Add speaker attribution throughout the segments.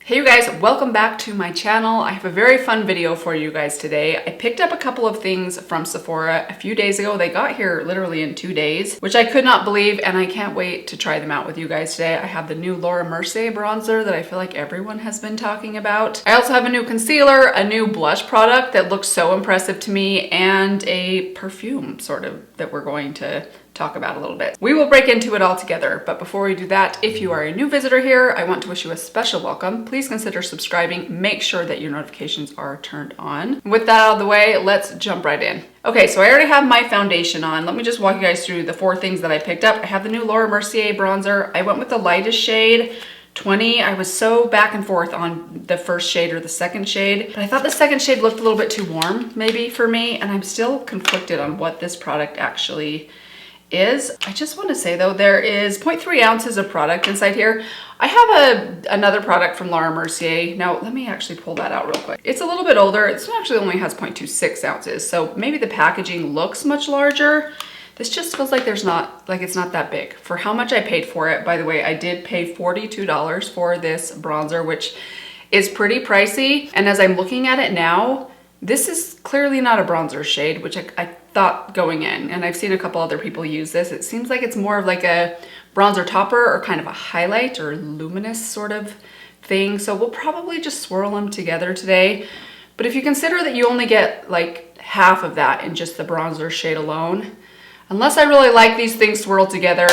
Speaker 1: Hey you guys, welcome back to my channel. I have a very fun video for you guys today. I picked up a couple of things from Sephora a few days ago. They got here literally in 2 days, which I could not believe, and I can't wait to try them out with you guys today. I have the new Laura Mercier Bronzer that I feel like everyone has been talking about. I also have a new concealer, a new blush product that looks so impressive to me, and a perfume sort of that we're going to talk about a little bit. We will break into it all together, but before we do that, if you are a new visitor here, I want to wish you a special welcome. Please consider subscribing. Make sure that your notifications are turned on. With that out of the way, let's jump right in. Okay, so I already have my foundation on. Let me just walk you guys through the 4 things that I picked up. I have the new Laura Mercier Bronzer. I went with the lightest shade, 20. I was so back and forth on the first shade or the second shade, but I thought the second shade looked a little bit too warm maybe for me, and I'm still conflicted on what this product actually is. I just want to say though, there is 0.3 ounces of product inside here. I have another product from Laura Mercier. Now let me actually pull that out real quick. It's a little bit older. It actually only has 0.26 ounces. So maybe the packaging looks much larger. This just feels like it's not that big. For how much I paid for it, by the way, I did pay $42 for this bronzer, which is pretty pricey. And as I'm looking at it now, this is clearly not a bronzer shade, which I thought going in, and I've seen a couple other people use this. It seems like it's more of like a bronzer topper or kind of a highlight or luminous sort of thing. So we'll probably just swirl them together today. But if you consider that you only get like half of that in just the bronzer shade alone, unless I really like these things swirled together,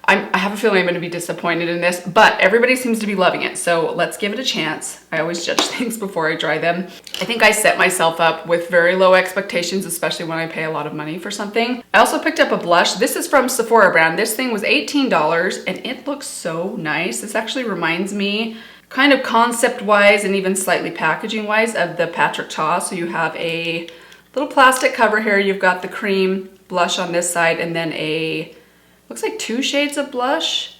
Speaker 1: I have a feeling I'm going to be disappointed in this, but everybody seems to be loving it. So let's give it a chance. I always judge things before I try them. I think I set myself up with very low expectations, especially when I pay a lot of money for something. I also picked up a blush. This is from Sephora brand. This thing was $18 and it looks so nice. This actually reminds me kind of concept wise and even slightly packaging wise of the Patrick Ta. So you have a little plastic cover here. You've got the cream blush on this side and then looks like 2 shades of blush.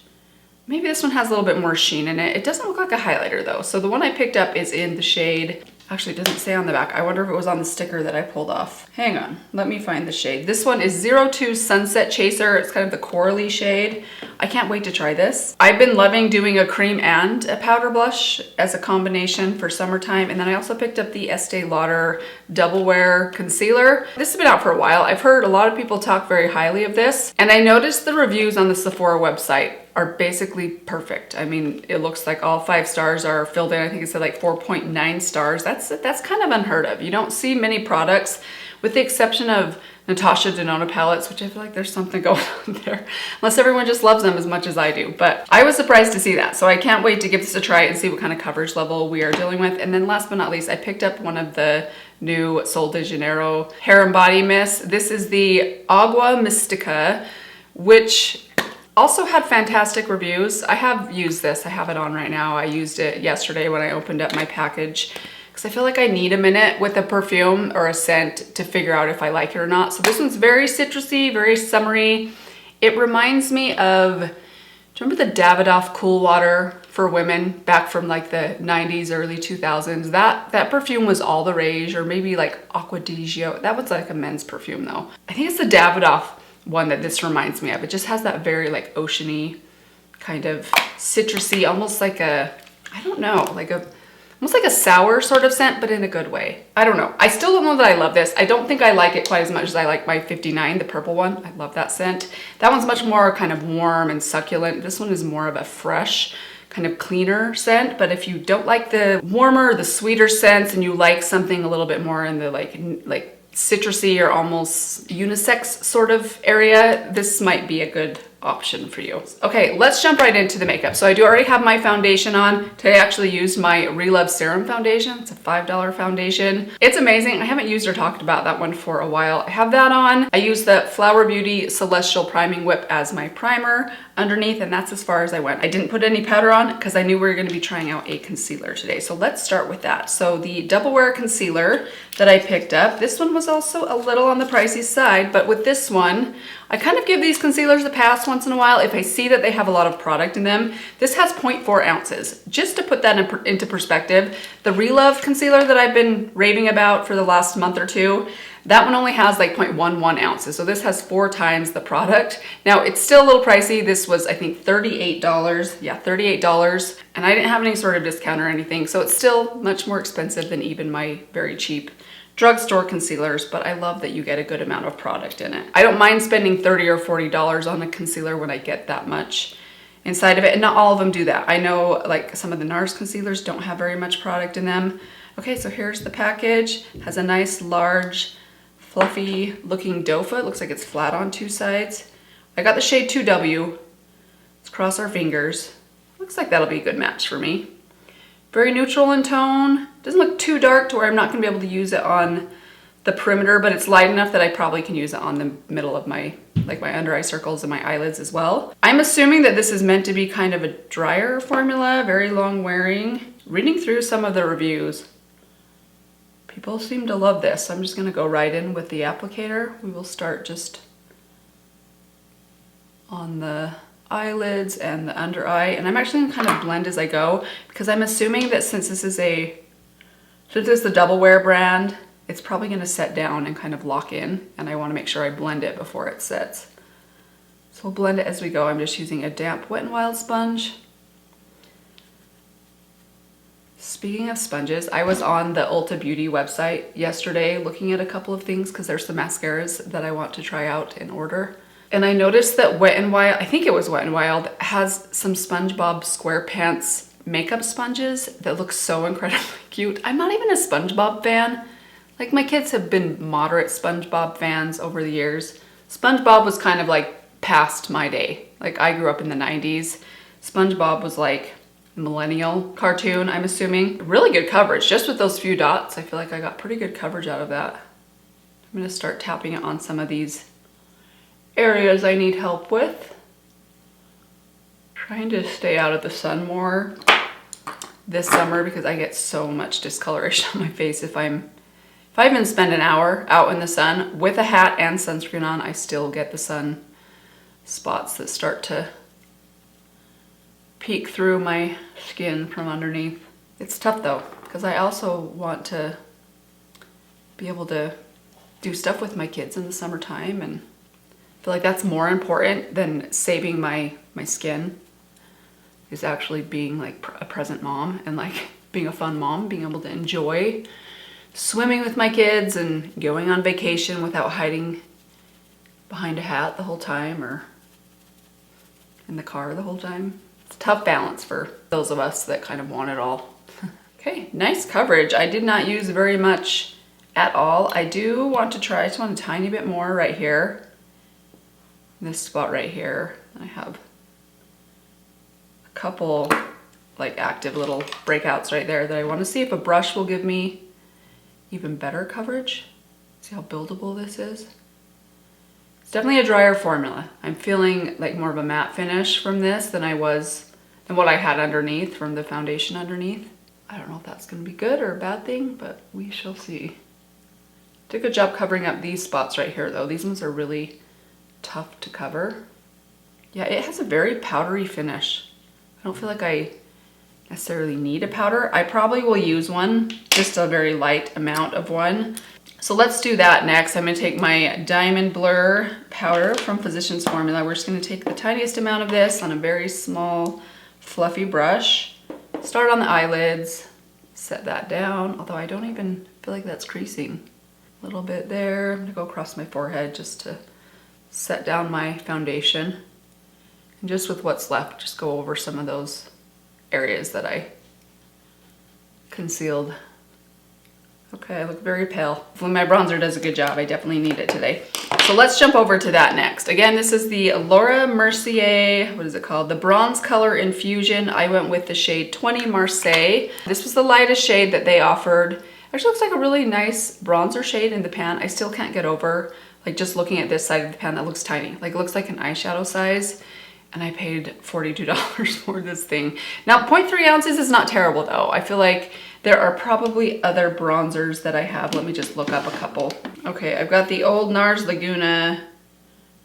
Speaker 1: Maybe this one has a little bit more sheen in it. It doesn't look like a highlighter though. So the one I picked up is in the shade, actually it doesn't say on the back. I wonder if it was on the sticker that I pulled off. Hang on, let me find the shade. This one is 02 Sunset Chaser. It's kind of the corally shade. I can't wait to try this. I've been loving doing a cream and a powder blush as a combination for summertime. And then I also picked up the Estee Lauder Double Wear Concealer. This has been out for a while. I've heard a lot of people talk very highly of this. And I noticed the reviews on the Sephora website are basically perfect. I mean, it looks like all 5 stars are filled in. I think it said like 4.9 stars. That's kind of unheard of. You don't see many products, with the exception of Natasha Denona palettes, which I feel like there's something going on there, unless everyone just loves them as much as I do. But I was surprised to see that. So I can't wait to give this a try and see what kind of coverage level we are dealing with. And then last but not least, I picked up one of the new Sol de Janeiro hair and body mists. This is the Agua Mystica, which also had fantastic reviews. I have used this. I have it on right now. I used it yesterday when I opened up my package because I feel like I need a minute with a perfume or a scent to figure out if I like it or not. So this one's very citrusy, very summery. It reminds me of, do you remember the Davidoff Cool Water for women back from like the 90s, early 2000s? That perfume was all the rage, or maybe like Acqua di Gio. That was like a men's perfume though. I think it's the Davidoff one that this reminds me of. It just has that very like oceany kind of citrusy, almost like a, I don't know, almost like a sour sort of scent, but in a good way. I don't know. I still don't know that I love this. I don't think I like it quite as much as I like my 59, the purple one. I love that scent. That one's much more kind of warm and succulent. This one is more of a fresh, kind of cleaner scent. But if you don't like the warmer, the sweeter scents, and you like something a little bit more in the like citrusy or almost unisex sort of area, this might be a good option for you. Okay, let's jump right into the makeup. So I do already have my foundation on. Today I actually used my Relove Serum Foundation. It's a $5 foundation. It's amazing. I haven't used or talked about that one for a while. I have that on. I use the Flower Beauty Celestial Priming Whip as my primer underneath, and that's as far as I went. I didn't put any powder on because I knew we were going to be trying out a concealer today. So let's start with that. So the Double Wear Concealer that I picked up, this one was also a little on the pricey side, but with this one, I kind of give these concealers a pass once in a while if I see that they have a lot of product in them. This has 0.4 ounces. Just to put that into perspective, the Relove concealer that I've been raving about for the last month or two, that one only has like 0.11 ounces. So this has 4 times the product. Now it's still a little pricey. This was, I think, $38. Yeah, $38. And I didn't have any sort of discount or anything. So it's still much more expensive than even my very cheap drugstore concealers, but I love that you get a good amount of product in it. I don't mind spending $30 or $40 on a concealer when I get that much inside of it. And not all of them do that. I know like some of the NARS concealers don't have very much product in them. Okay, so here's the package. It has a nice large fluffy looking doe foot. Looks like it's flat on 2 sides. I got the shade 2W. Let's cross our fingers. Looks like that'll be a good match for me. Very neutral in tone. Doesn't look too dark to where I'm not gonna be able to use it on the perimeter, but it's light enough that I probably can use it on the middle of my, like my under eye circles and my eyelids as well. I'm assuming that this is meant to be kind of a drier formula, very long wearing. Reading through some of the reviews, people seem to love this. So I'm just gonna go right in with the applicator. We will start just on the eyelids and the under eye, and I'm actually gonna kind of blend as I go because I'm assuming that since this is the Double Wear brand, it's probably gonna set down and kind of lock in, and I wanna make sure I blend it before it sets. So we'll blend it as we go. I'm just using a damp Wet n Wild sponge. Speaking of sponges, I was on the Ulta Beauty website yesterday looking at a couple of things because there's some mascaras that I want to try out and order. And I noticed that Wet n Wild, I think it was Wet n Wild, has some SpongeBob SquarePants makeup sponges that look so incredibly cute. I'm not even a SpongeBob fan. Like my kids have been moderate SpongeBob fans over the years. SpongeBob was kind of like past my day. Like I grew up in the 90s. SpongeBob was like a millennial cartoon, I'm assuming. Really good coverage, just with those few dots. I feel like I got pretty good coverage out of that. I'm gonna start tapping it on some of these areas I need help with. Trying to stay out of the sun more this summer because I get so much discoloration on my face. If I even spend an hour out in the sun with a hat and sunscreen on, I still get the sun spots that start to peek through my skin from underneath. It's tough though, because I also want to be able to do stuff with my kids in the summertime, and I feel like that's more important than saving my skin, is actually being like a present mom and like being a fun mom, being able to enjoy swimming with my kids and going on vacation without hiding behind a hat the whole time or in the car the whole time. It's a tough balance for those of us that kind of want it all. Okay, nice coverage. I did not use very much at all. I do want to try, I just want a tiny bit more right here. This spot right here. I have a couple like active little breakouts right there that I want to see if a brush will give me even better coverage. See how buildable this is? It's definitely a drier formula. I'm feeling like more of a matte finish from this than what I had underneath from the foundation underneath. I don't know if that's gonna be good or a bad thing, but we shall see. Did a good job covering up these spots right here though. These ones are really tough to cover. Yeah, it has a very powdery finish. I don't feel like I necessarily need a powder. I probably will use one, just a very light amount of one. So let's do that next. I'm gonna take my Diamond Blur powder from Physicians Formula. We're just gonna take the tiniest amount of this on a very small, fluffy brush. Start on the eyelids, set that down, although I don't even feel like that's creasing. A little bit there. I'm gonna go across my forehead just to set down my foundation. And just with what's left, just go over some of those areas that I concealed. Okay, I look very pale. Hopefully my bronzer does a good job. I definitely need it today. So let's jump over to that next. Again, this is the Laura Mercier, what is it called? The Bronze Color Infusion. I went with the shade 20 Marseille. This was the lightest shade that they offered. Actually looks like a really nice bronzer shade in the pan. I still can't get over, like just looking at this side of the pan, that looks tiny. Like it looks like an eyeshadow size. And I paid $42 for this thing. Now 0.3 ounces is not terrible though. I feel like there are probably other bronzers that I have. Let me just look up a couple. Okay, I've got the old NARS Laguna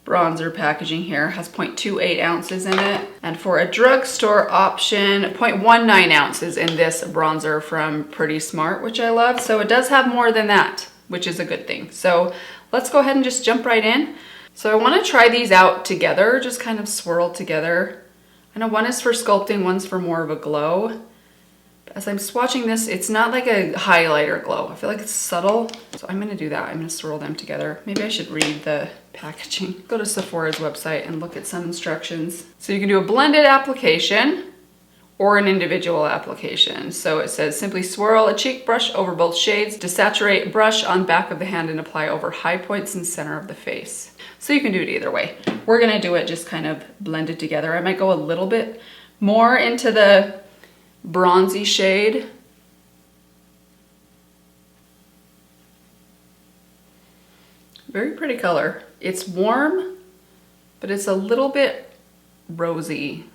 Speaker 1: bronzer packaging here. It has 0.28 ounces in it. And for a drugstore option, 0.19 ounces in this bronzer from Pretty Smart, which I love. So it does have more than that, which is a good thing. So let's go ahead and just jump right in. So I want to try these out together, just kind of swirled together. I know one is for sculpting, one's for more of a glow. As I'm swatching this, it's not like a highlighter glow. I feel like it's subtle. So I'm gonna do that. I'm gonna swirl them together. Maybe I should read the packaging. Go to Sephora's website and look at some instructions. So you can do a blended application or an individual application. So it says simply swirl a cheek brush over both shades, desaturate brush on back of the hand and apply over high points and center of the face. So you can do it either way. We're gonna do it just kind of blended together. I might go a little bit more into the bronzy shade. Very pretty color. It's warm, but it's a little bit rosy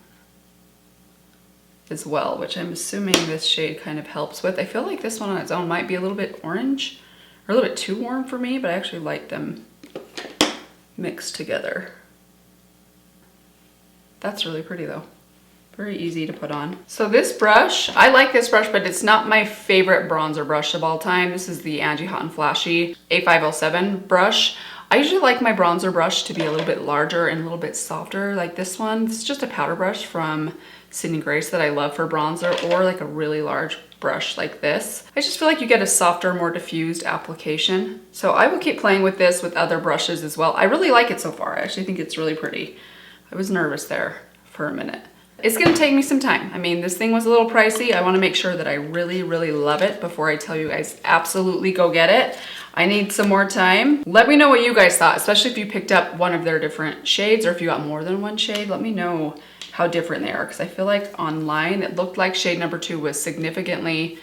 Speaker 1: as well, which I'm assuming this shade kind of helps with. I feel like this one on its own might be a little bit orange or a little bit too warm for me, but I actually like them mixed together. That's really pretty though. Very easy to put on. So this brush, I like this brush, but it's not my favorite bronzer brush of all time. This is the Angie Hot and Flashy A507 brush. I usually like my bronzer brush to be a little bit larger and a little bit softer like this one. This is just a powder brush from Sydney Grace that I love for bronzer, or like a really large brush like this. I just feel like you get a softer, more diffused application. So I will keep playing with this with other brushes as well. I really like it so far. I actually think it's really pretty. I was nervous there for a minute. It's gonna take me some time. I mean, this thing was a little pricey. I wanna make sure that I really, really love it before I tell you guys absolutely go get it. I need some more time. Let me know what you guys thought, especially if you picked up one of their different shades or if you got more than one shade. Let me know how different they are, because I feel like online it looked like shade number 2 was significantly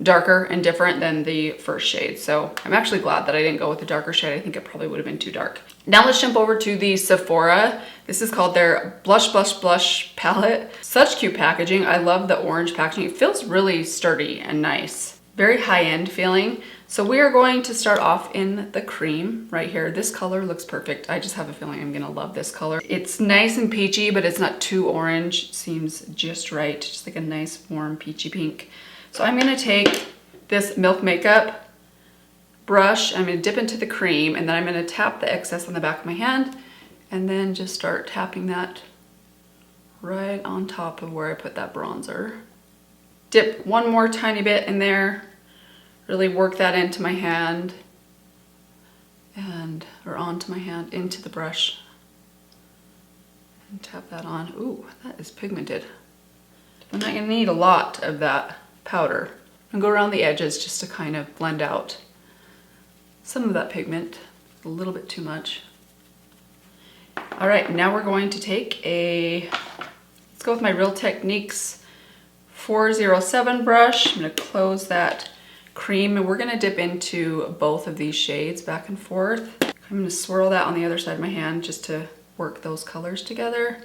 Speaker 1: darker and different than the first shade. So I'm actually glad that I didn't go with the darker shade. I think it probably would have been too dark. Now let's jump over to the Sephora. This is called their Blush Blush Blush palette. Such cute packaging. I love the orange packaging. It feels really sturdy and nice. Very high-end feeling. So we are going to start off in the cream right here. This color looks perfect. I just have a feeling I'm gonna love this color. It's nice and peachy, but it's not too orange. Seems just right, just like a nice warm peachy pink. So I'm gonna take this Milk Makeup brush, I'm gonna dip into the cream, and then I'm gonna tap the excess on the back of my hand, and then just start tapping that right on top of where I put that bronzer. Dip one more tiny bit in there, really work that into my hand, or onto my hand, into the brush, and tap that on. Ooh, that is pigmented. I'm not gonna need a lot of that powder. And go around the edges just to kind of blend out some of that pigment, a little bit too much. All right, now we're going to take let's go with my Real Techniques 407 brush. I'm gonna close that cream and we're gonna dip into both of these shades back and forth. I'm gonna swirl that on the other side of my hand just to work those colors together.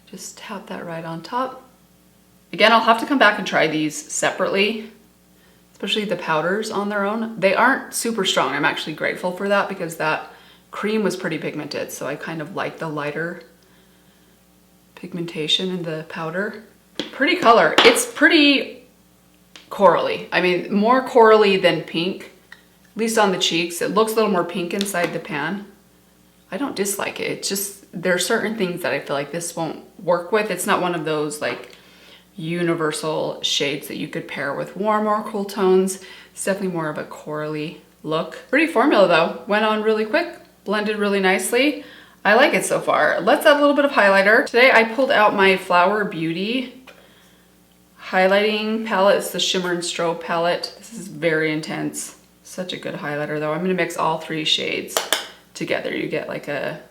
Speaker 1: Just tap that right on top. Again, I'll have to come back and try these separately, especially the powders on their own. They aren't super strong. I'm actually grateful for that because that cream was pretty pigmented. So I kind of like the lighter pigmentation in the powder. Pretty color. It's pretty corally. I mean, more corally than pink, at least on the cheeks. It looks a little more pink inside the pan. I don't dislike it. It's just, there are certain things that I feel like this won't work with. It's not one of those like universal shades that you could pair with warm or cool tones. It's definitely more of a corally look. Pretty formula though. Went on really quick, blended really nicely. I like it so far. Let's add a little bit of highlighter. Today I pulled out my Flower Beauty highlighting palette. It's the Shimmer and Strobe palette. This is very intense. Such a good highlighter though. I'm gonna mix all 3 shades together. You get like an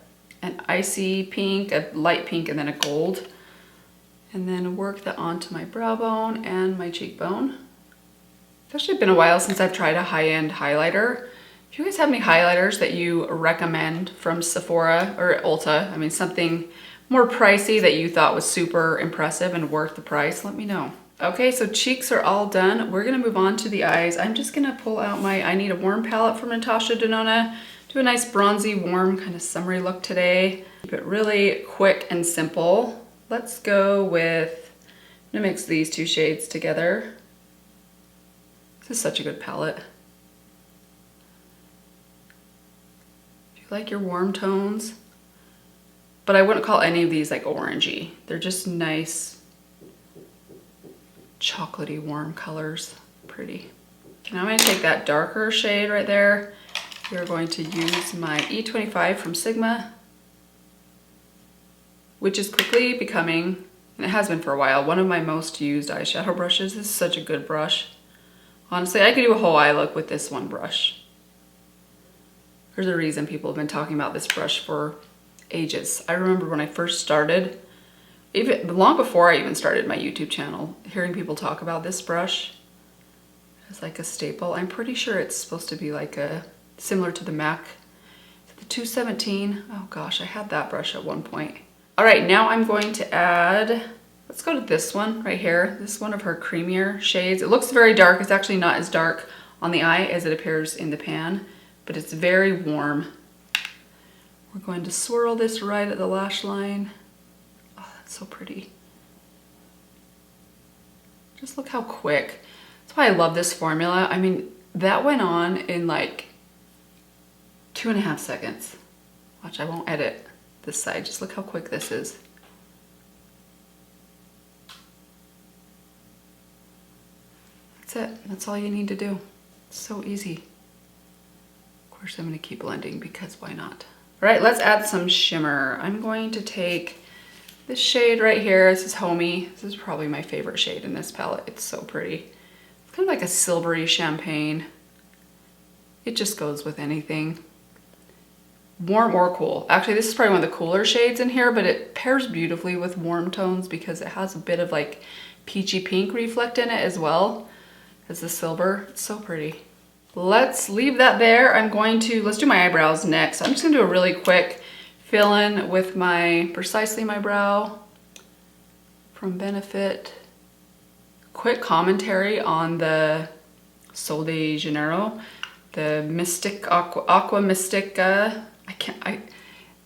Speaker 1: icy pink, a light pink, and then a gold. And then work that onto my brow bone and my cheekbone. It's actually been a while since I've tried a high-end highlighter. If you guys have any highlighters that you recommend from Sephora or Ulta, I mean something more pricey that you thought was super impressive and worth the price, let me know. Okay, so cheeks are all done. We're gonna move on to the eyes. I'm just gonna pull out my I Need a Warm palette from Natasha Denona. Do a nice bronzy, warm, kind of summery look today. Keep it really quick and simple. Let's go with, I'm gonna mix these two shades together. This is such a good palette. If you like your warm tones, but I wouldn't call any of these like orangey. They're just nice, chocolatey, warm colors. Pretty. Now I'm gonna take that darker shade right there. We're going to use my E25 from Sigma, which is quickly becoming, and it has been for a while, one of my most used eyeshadow brushes. This is such a good brush. Honestly, I could do a whole eye look with this one brush. There's a reason people have been talking about this brush for ages. I remember when I first started, even long before I even started my YouTube channel, hearing people talk about this brush as like a staple. I'm pretty sure it's supposed to be like a, similar to the MAC, the 217. Oh gosh, I had that brush at one point. All right, now I'm going to add, let's go to this one right here. This is one of her creamier shades. It looks very dark. It's actually not as dark on the eye as it appears in the pan, but it's very warm. We're going to swirl this right at the lash line. Oh, that's so pretty. Just look how quick. That's why I love this formula. I mean, that went on in like 2.5 seconds. Watch, I won't edit this side. Just look how quick this is. That's it. That's all you need to do. It's so easy. Of course, I'm going to keep blending because why not? All right, let's add some shimmer. I'm going to take this shade right here. This is Homey. This is probably my favorite shade in this palette. It's so pretty. It's kind of like a silvery champagne. It just goes with anything. Warm or cool. Actually, this is probably one of the cooler shades in here, but it pairs beautifully with warm tones because it has a bit of like peachy pink reflect in it as well as the silver. It's so pretty. Let's leave that there. Let's do my eyebrows next. I'm just gonna do a really quick fill in with my Precisely My Brow from Benefit. Quick commentary on the Sol de Janeiro, the Mystic Aqua Mystic,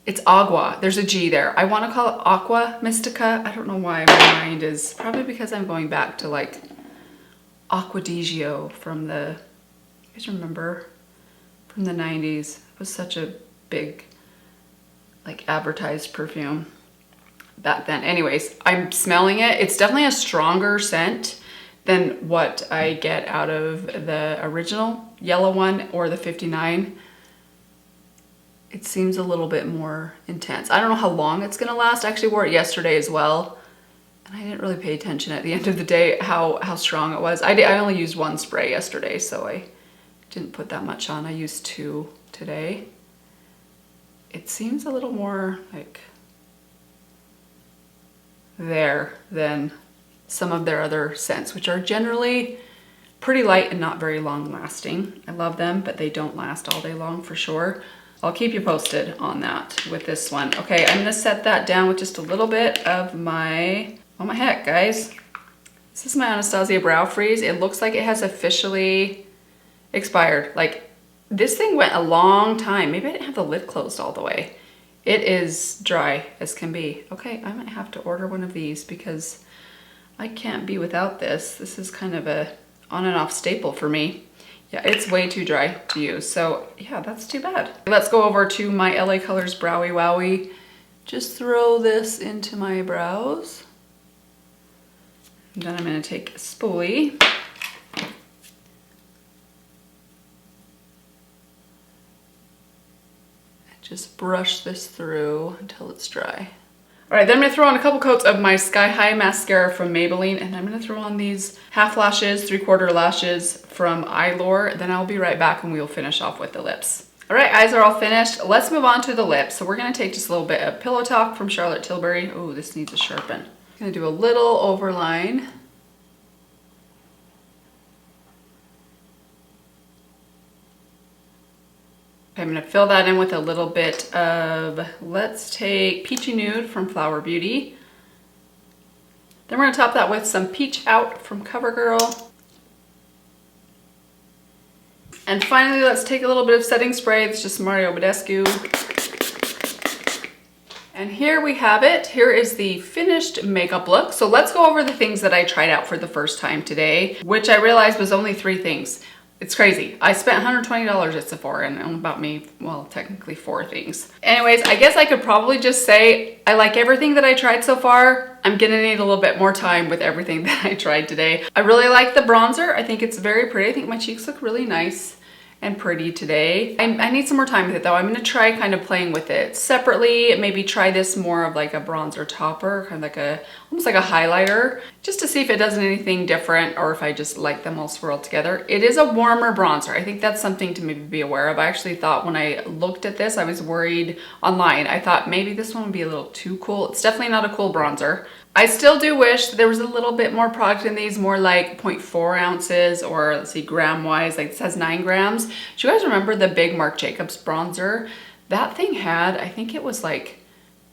Speaker 1: it's Agua. There's a G there. I want to call it Aqua Mystica. I don't know why my mind is, probably because I'm going back to like Aqua di Gio from the, you guys remember, from the 90s. It was such a big like advertised perfume back then. Anyways, I'm smelling it. It's definitely a stronger scent than what I get out of the original yellow one or the 59. It seems a little bit more intense. I don't know how long it's gonna last. I actually wore it yesterday as well, and I didn't really pay attention at the end of the day how strong it was. I only used one spray yesterday, so I didn't put that much on. I used 2 today. It seems a little more like there than some of their other scents, which are generally pretty light and not very long lasting. I love them, but they don't last all day long for sure. I'll keep you posted on that with this one. Okay, I'm gonna set that down with just a little bit of my, oh my heck, guys. This is my Anastasia Brow Freeze. It looks like it has officially expired. Like, this thing went a long time. Maybe I didn't have the lid closed all the way. It is dry as can be. Okay, I might have to order one of these because I can't be without this. This is kind of a on and off staple for me. Yeah, it's way too dry to use. So yeah, that's too bad. Let's go over to my LA Colors Browy Wowie. Just throw this into my brows. And then I'm gonna take a spoolie. And just brush this through until it's dry. All right, then I'm gonna throw on a couple coats of my Sky High mascara from Maybelline, and I'm gonna throw on these half lashes, 3/4 lashes from Eyelure. Then I'll be right back and we'll finish off with the lips. All right, eyes are all finished. Let's move on to the lips. So we're gonna take just a little bit of Pillow Talk from Charlotte Tilbury. Oh, this needs a sharpen. I'm gonna do a little overline. Okay, I'm gonna fill that in with a little bit of, let's take Peachy Nude from Flower Beauty. Then we're gonna top that with some Peach Out from CoverGirl. And finally, let's take a little bit of setting spray. It's just Mario Badescu. And here we have it. Here is the finished makeup look. So let's go over the things that I tried out for the first time today, which I realized was only 3 things. It's crazy. I spent $120 at Sephora and about me, well, technically 4 things. Anyways, I guess I could probably just say I like everything that I tried so far. I'm gonna need a little bit more time with everything that I tried today. I really like the bronzer. I think it's very pretty. I think my cheeks look really nice and pretty today. I need some more time with it though. I'm gonna try kind of playing with it separately, maybe try this more of like a bronzer topper, kind of like almost like a highlighter, just to see if it does anything different or if I just like them all swirled together. It is a warmer bronzer. I think that's something to maybe be aware of. I actually thought when I looked at this, I was worried online. I thought maybe this one would be a little too cool. It's definitely not a cool bronzer. I still do wish there was a little bit more product in these, more like 0.4 ounces or let's see, gram wise, like this has 9 grams. Do you guys remember the big Marc Jacobs bronzer? That thing had, I think it was like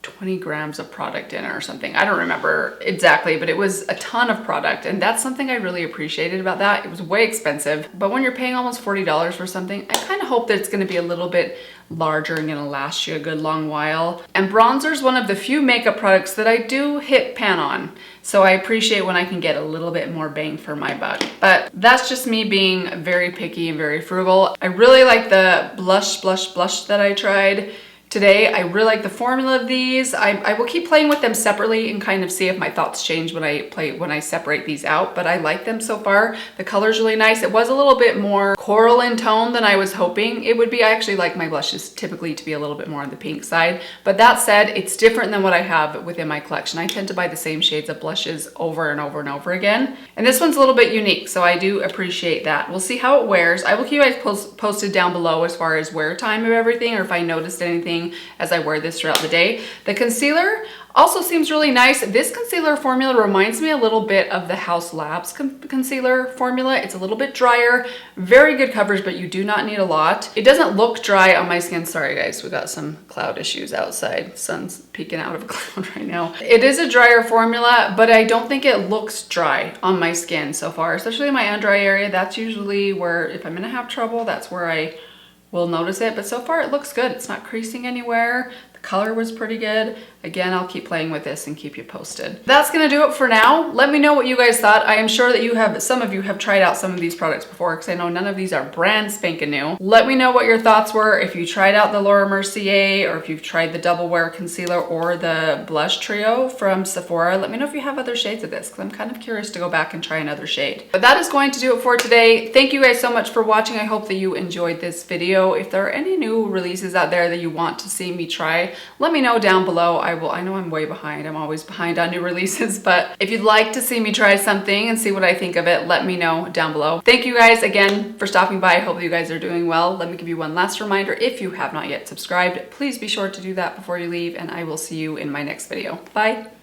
Speaker 1: 20 grams of product in it or something. I don't remember exactly, but it was a ton of product. And that's something I really appreciated about that. It was way expensive, but when you're paying almost $40 for something, I kind of hope that it's gonna be a little bit larger and gonna last you a good long while. And bronzer is one of the few makeup products that I do hit pan on. So I appreciate when I can get a little bit more bang for my buck. But that's just me being very picky and very frugal. I really like the blush that I tried today. I really like the formula of these. I will keep playing with them separately and kind of see if my thoughts change when I separate these out, but I like them so far. The color's really nice. It was a little bit more coral in tone than I was hoping it would be. I actually like my blushes typically to be a little bit more on the pink side, but that said, it's different than what I have within my collection. I tend to buy the same shades of blushes over and over and over again, and this one's a little bit unique, so I do appreciate that. We'll see how it wears. I will keep you guys posted down below as far as wear time of everything or if I noticed anything as I wear this throughout the day. The concealer also seems really nice. This concealer formula reminds me a little bit of the House Labs concealer formula. It's a little bit drier, very good coverage, but you do not need a lot. It doesn't look dry on my skin. Sorry guys, we got some cloud issues outside. Sun's peeking out of a cloud right now. It is a drier formula, but I don't think it looks dry on my skin so far, especially in my under eye area. That's usually where, if I'm gonna have trouble, that's where I will notice it, but so far it looks good. It's not creasing anywhere. The color was pretty good. Again, I'll keep playing with this and keep you posted. That's gonna do it for now. Let me know what you guys thought. I am sure that some of you have tried out some of these products before because I know none of these are brand spanking new. Let me know what your thoughts were. If you tried out the Laura Mercier or if you've tried the Double Wear Concealer or the Blush Trio from Sephora, let me know if you have other shades of this because I'm kind of curious to go back and try another shade. But that is going to do it for today. Thank you guys so much for watching. I hope that you enjoyed this video. If there are any new releases out there that you want to see me try, let me know down below. I know I'm way behind. I'm always behind on new releases, but if you'd like to see me try something and see what I think of it, let me know down below. Thank you guys again for stopping by. I hope that you guys are doing well. Let me give you one last reminder. If you have not yet subscribed, please be sure to do that before you leave, and I will see you in my next video. Bye.